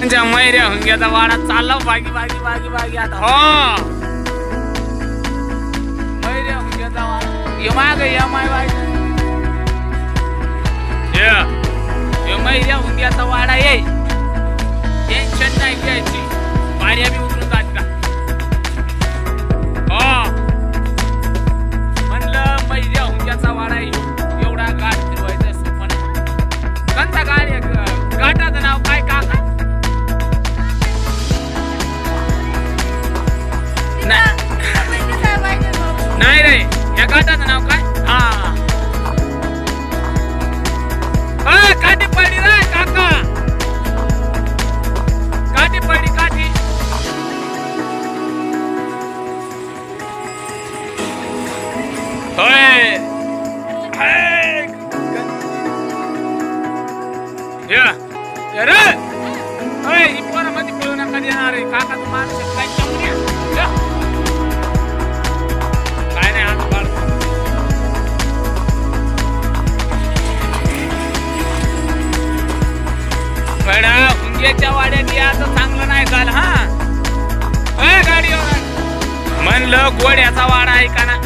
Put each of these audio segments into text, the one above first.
मैऱ्या हुंग्याचा वाडा चालला बागी बागी बागी बागी आता हो मैऱ्या हुंग्याचा वाडा ये माग या माय बाई ये मैऱ्या हुंग्याचा वाडा ये टेन्शन नाही घ्यायची वाड्या बी उतरून जात का हो म्हणलं मैऱ्या हुंग्याचा वाडा एवढा गाठ फिरवायचा सोपं नाही कोणता गाडी गाठाचं नाव काय काका नाही रे या गाठाचं नाव काय हा काठी पडली रे काका काठी पडली काठी होय रे होय ही पोरामध्ये पळू नका देणार रे काका तू माणूस काय चमण्या काय नाही आज बाळ बडा हुंग्याच्या वाड्यात याचं चांगलं नाही झालं हा गाडीवर म्हणलं गोड्याचा वाडा आहे का ना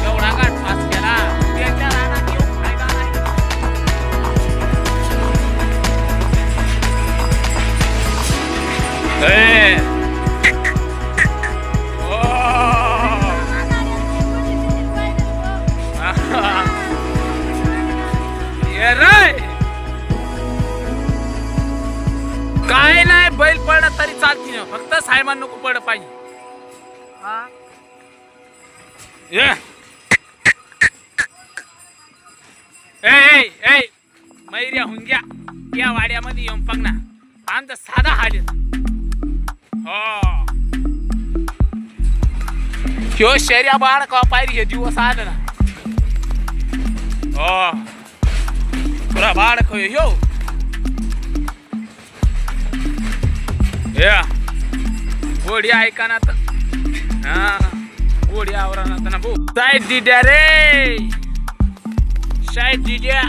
एवढा गाठ फास केला त्याच्या रानात येऊन फायदा नाही काय नाही बैल पडला तरी चालती ना फक्त साहेबांना नको पड पाहिजे मैऱ्या हुंग्या या वाड्यामध्ये येऊन बघ ना आमचा साधा हाल ह्यो शर्या बाळ का पायरी हे दिवस आलं ना तुला बाळ ह्यो गोडी ऐका ना गोडी आवरा ना भाऊ साईड दिद्या रे साईड दिद्या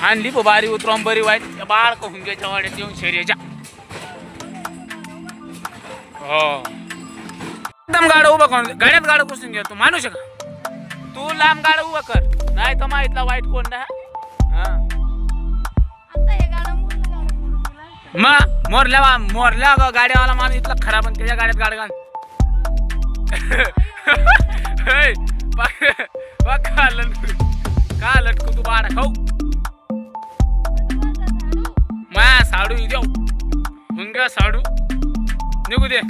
आणली बारी उतरून बरी वाईट बाळ कहून घ्यायच्या वाड्यात येऊन शर्याच्या हो एकदम गाडा उभा करून गाड्यात गाडा पुसून घ्या तू मानू शका तू लांब गाडा उभा कर नाही तर माहितला वाईट कोण मग मोरल्या गाड्यावाला माणूस इथला खराब त्याच्या गाड्यात गाड घाल का लटकू तू बाळा खाऊ मा साडू देऊ हुंग्या साडू निघू दे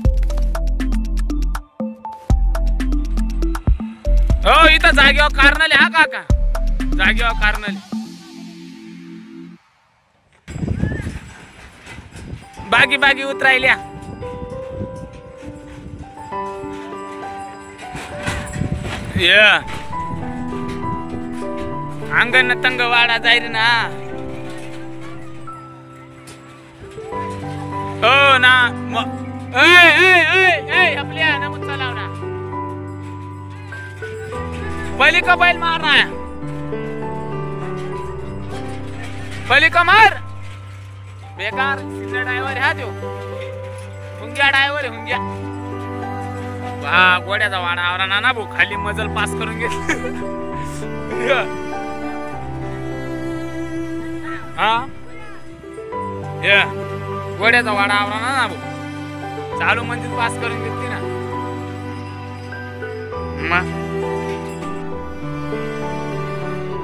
हो इथं जागेवर कारणाले हा काका जागेवर कारणाले बागी बागी उतरायल्या अंगण तंग वाडा जाईल ना हो ना आपल्या नमूद चालाव ना पहिली का बैल मारना पहिली का मार बेकार ड्रायव्हर ह्या देऊ हुंग्या ड्रायव्हर हुंग्या गोड्याचा वाडा आवरा ना भाऊ खाली मजल पास करून घेतली गोड्याचा वाडा आवरा ना भाऊ चालू मंजिल पास करून घेतली ना